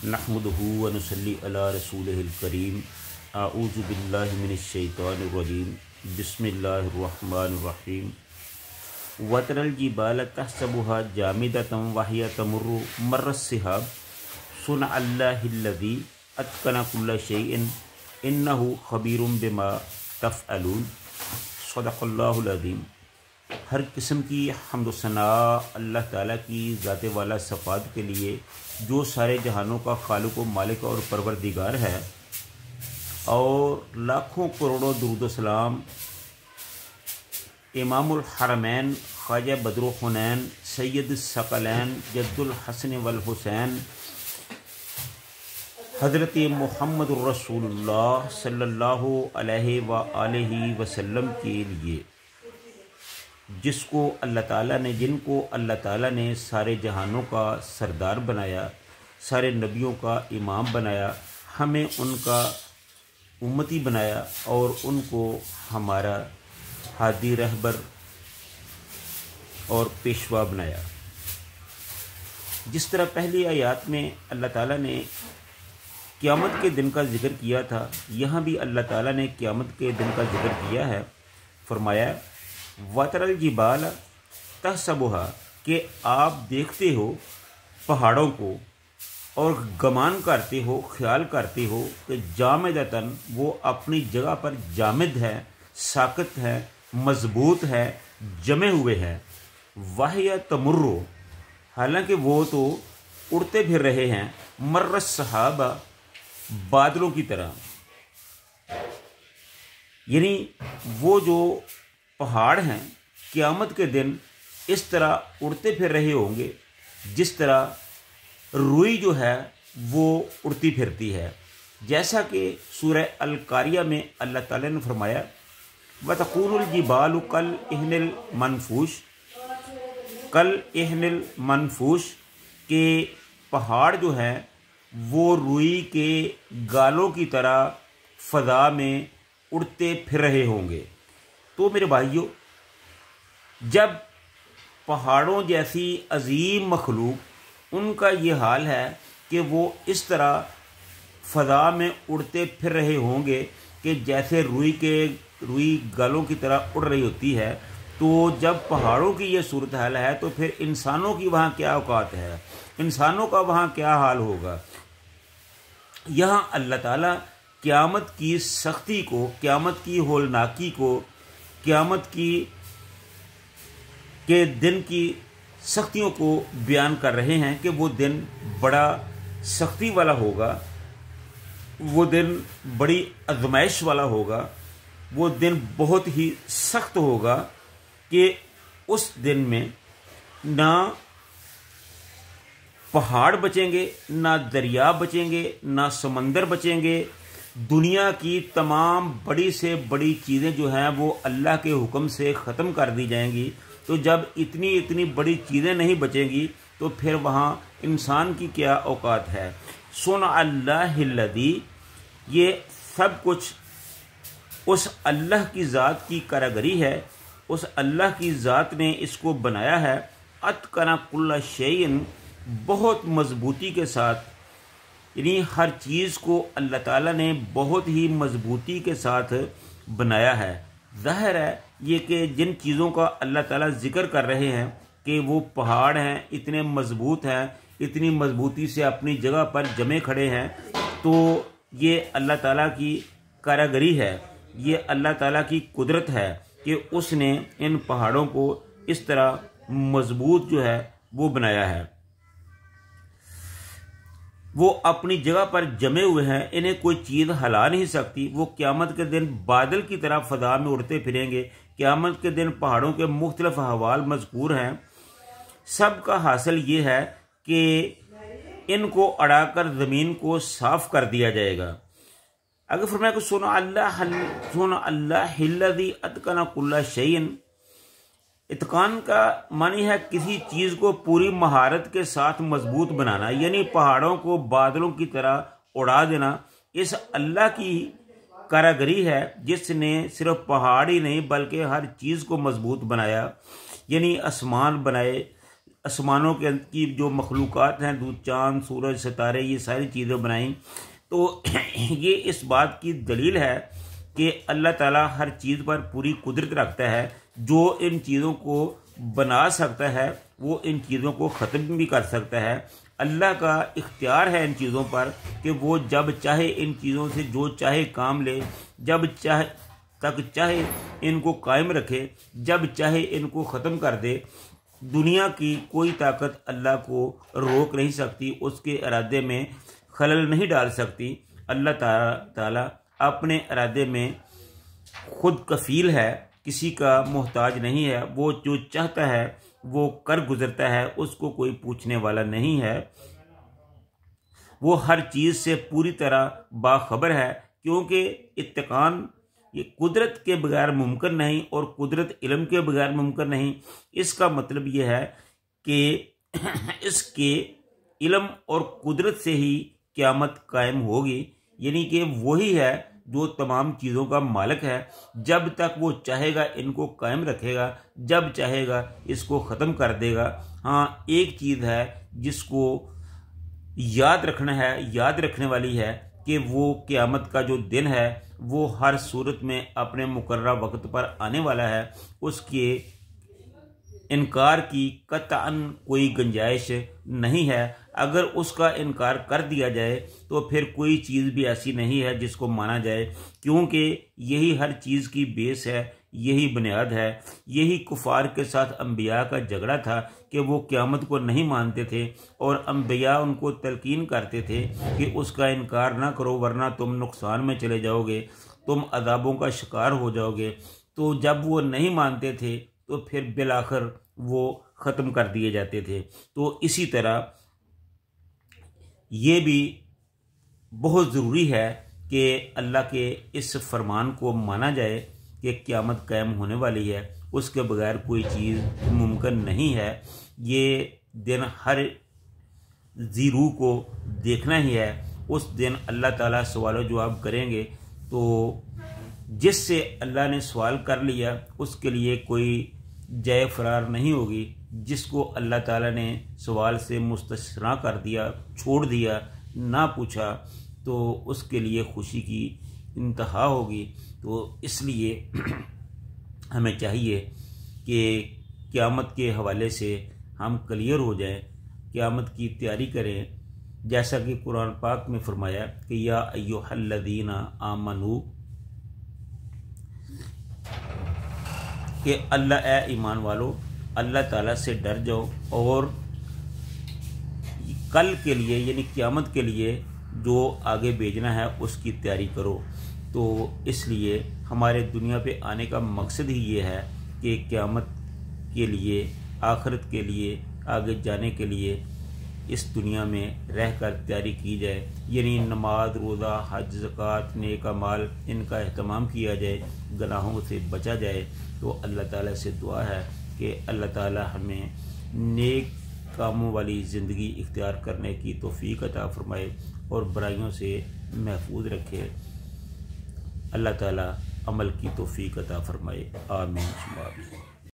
नहमदुहु व नुसल्ली अला रसूलिहिल करीम। अऊज़ु बिल्लाहि मिनश शैतानिर रजीम। बिस्मिल्लाहिर रहमानिर रहीम। वतरल जिबाल तहसबुहा जामिदतन वहिय तमुर्रु मर्रस सिहाब सुनअल्लाहिल्लज़ी अत्क़ना कुल्ला शैइन इन्नहु खबीरुम बिमा तफ़अलून। सदक़ल्लाहुल अज़ीम। हर किस्म की हम्द व सना अल्लाह ताला की ज़ात वाला सफ़ात के लिए, जो सारे जहानों का खालिक व मालिक और परवरदिगार है, और लाखों करोड़ों दुरूद व सलाम इमामुल हरमैन ख्वाजा बदरुल हुनैन सैयद सकलैन जद्दुल हसन वल हुसैन हज़रत मुहम्मद रसूलुल्लाह सल्लल्लाहु अलैहि व आलिहि वसल्लम के लिए, जिनको अल्लाह ताला ने सारे जहानों का सरदार बनाया, सारे नबियों का इमाम बनाया, हमें उनका उम्मती बनाया और उनको हमारा हादी रहबर और पेशवा बनाया। जिस तरह पहली आयत में अल्लाह ताला ने क़यामत के दिन का जिक्र किया था, यहाँ भी अल्लाह ताला ने क़यामत के दिन का जिक्र किया है। फरमाया वतरल जिबाल तहसबुहा, कि आप देखते हो पहाड़ों को और गमान करते हो, ख्याल करते हो कि जामिदतन, वो अपनी जगह पर जामिद है, साकत है, मजबूत है, जमे हुए हैं। वाहिया तमुर्रो, हालांकि वो तो उड़ते फिर रहे हैं, मर्रस सहाबा, बादलों की तरह। यानी वो जो पहाड़ हैं क़यामत के दिन इस तरह उड़ते फिर रहे होंगे जिस तरह रुई जो है वो उड़ती फिरती है। जैसा कि सूरह अल-कारिया में अल्लाह ताला ने फरमाया वतकूनुल जिबालु कल इहनिल मनफूश, के पहाड़ जो है वो रुई के गालों की तरह फ़ज़ा में उड़ते फिर रहे होंगे। तो मेरे भाइयों, जब पहाड़ों जैसी अजीम मखलूक, उनका ये हाल है कि वो इस तरह फ़ज़ा में उड़ते फिर रहे होंगे कि जैसे रुई गालों की तरह उड़ रही होती है, तो जब पहाड़ों की ये सूरत हाल है तो फिर इंसानों की वहाँ क्या औकात है, इंसानों का वहाँ क्या हाल होगा। यहाँ अल्लाह ताला क़यामत की सख्ती को, क़यामत की होलनाकी को, क़यामत के दिन की सख्तियों को बयान कर रहे हैं कि वो दिन बड़ा सख्ती वाला होगा, वो दिन बड़ी आजमाइश वाला होगा, वो दिन बहुत ही सख्त होगा कि उस दिन में ना पहाड़ बचेंगे, ना दरिया बचेंगे, ना समंदर बचेंगे। दुनिया की तमाम बड़ी से बड़ी चीज़ें जो हैं वो अल्लाह के हुक्म से ख़त्म कर दी जाएंगी। तो जब इतनी बड़ी चीज़ें नहीं बचेंगी तो फिर वहाँ इंसान की क्या औकात है। सुन अल्लाहिल्लज़ी, ये सब कुछ उस अल्लाह की ज़ात की कारीगरी है, उस अल्लाह की ज़ात ने इसको बनाया है। अत्क़ना कुल्ला शैइन, बहुत मजबूती के साथ, यानी हर चीज़ को अल्लाह ताला ने बहुत ही मजबूती के साथ बनाया है। ज़ाहिर है ये कि जिन चीज़ों का अल्लाह ताला जिक्र कर रहे हैं कि वो पहाड़ हैं, इतने मजबूत हैं, इतनी मजबूती से अपनी जगह पर जमे खड़े हैं, तो ये अल्लाह ताला की कारीगरी है, ये अल्लाह ताला की कुदरत है कि उसने इन पहाड़ों को इस तरह मजबूत जो है वो बनाया है। वो अपनी जगह पर जमे हुए हैं, इन्हें कोई चीज़ हिला नहीं सकती। वो क़यामत के दिन बादल की तरह फ़ज़ा में उड़ते फिरेंगे। क़यामत के दिन पहाड़ों के मुख्तलिफ अहवाल मज़कूर हैं। सब का हासिल ये है कि इनको अड़ाकर ज़मीन को साफ़ कर दिया जाएगा। अगर फरमाया कि सुन अल्लाहिल्लज़ी अत्क़ना कुल्ला शैइन, इत्क़ान का मानी है किसी चीज़ को पूरी महारत के साथ मजबूत बनाना, यानी पहाड़ों को बादलों की तरह उड़ा देना। इस अल्लाह की कारीगरी है जिसने सिर्फ पहाड़ ही नहीं बल्कि हर चीज़ को मजबूत बनाया, यानी आसमान बनाए, आसमानों के की जो मखलूक़ात हैं, चाँद, सूरज, सितारे, ये सारी चीज़ें बनाई। तो ये इस बात की दलील है कि अल्लाह ताला हर चीज़ पर पूरी कुदरत रखता है। जो इन चीज़ों को बना सकता है वो इन चीज़ों को ख़त्म भी कर सकता है। अल्लाह का इख्तियार है इन चीज़ों पर कि वो जब चाहे इन चीज़ों से जो चाहे काम ले, जब चाहे तक चाहे इनको कायम रखे, जब चाहे इनको ख़त्म कर दे। दुनिया की कोई ताकत अल्लाह को रोक नहीं सकती, उसके इरादे में खलल नहीं डाल सकती। अल्लाह ताला अपने इरादे में खुद कफ़ील है, किसी का मोहताज नहीं है। वो जो चाहता है वो कर गुजरता है, उसको कोई पूछने वाला नहीं है। वो हर चीज़ से पूरी तरह बाखबर है, क्योंकि इत्तिकान ये कुदरत के बगैर मुमकिन नहीं और कुदरत इल्म के बगैर मुमकिन नहीं। इसका मतलब ये है कि इसके इल्म और कुदरत से ही क़यामत कायम होगी, यानी कि वही है जो तमाम चीज़ों का मालिक है। जब तक वो चाहेगा इनको कायम रखेगा, जब चाहेगा इसको ख़त्म कर देगा। हाँ, एक चीज़ है जिसको याद रखना है, याद रखने वाली है कि वो क़यामत का जो दिन है वो हर सूरत में अपने मुकर्रर वक्त पर आने वाला है। उसके इनकार की कतअन कोई गुंजाइश नहीं है। अगर उसका इनकार कर दिया जाए तो फिर कोई चीज़ भी ऐसी नहीं है जिसको माना जाए, क्योंकि यही हर चीज़ की बेस है, यही बुनियाद है। यही कुफार के साथ अम्बिया का झगड़ा था कि वो क़यामत को नहीं मानते थे और अम्बिया उनको तलकीन करते थे कि उसका इनकार ना करो वरना तुम नुकसान में चले जाओगे, तुम अदाबों का शिकार हो जाओगे। तो जब वो नहीं मानते थे तो फिर बिलाखिर वो ख़त्म कर दिए जाते थे। तो इसी तरह ये भी बहुत ज़रूरी है कि अल्लाह के इस फरमान को माना जाए कि क़यामत कायम होने वाली है, उसके बगैर कोई चीज़ मुमकिन नहीं है। ये दिन हर ज़ी रूह को देखना ही है। उस दिन अल्लाह ताला सवाल जवाब करेंगे, तो जिससे अल्लाह ने सवाल कर लिया उसके लिए कोई जय फरार नहीं होगी। जिसको अल्लाह ताला ने सवाल से मुस्तस्ना कर दिया, छोड़ दिया, ना पूछा, तो उसके लिए खुशी की इंतहा होगी। तो इसलिए हमें चाहिए कि क़यामत के हवाले से हम क्लियर हो जाएं, क़यामत की तैयारी करें। जैसा कि कुरान पाक में फरमाया कि या अय्युहल्लज़ीना आमनू, कि अल्लाह ए ईमान वालो, अल्लाह ताला से डर जाओ और कल के लिए यानी क़यामत के लिए जो आगे भेजना है उसकी तैयारी करो। तो इसलिए हमारे दुनिया पे आने का मकसद ही ये है कि क़यामत के लिए, आखिरत के लिए, आगे जाने के लिए इस दुनिया में रहकर तैयारी की जाए। यानी नमाज, रोज़ा, हज, ज़कात, नेक अमाल, इनका एहतमाम किया जाए, गुनाहों से बचा जाए। तो अल्लाह ताला से दुआ है कि अल्लाह ताला हमें नेक कामों वाली ज़िंदगी इख्तियार करने की तौफ़ीक अता फ़रमाए और बुराइयों से महफूज रखे। अल्लाह ताला अमल की तौफ़ीक अता फ़रमाए। आमीन।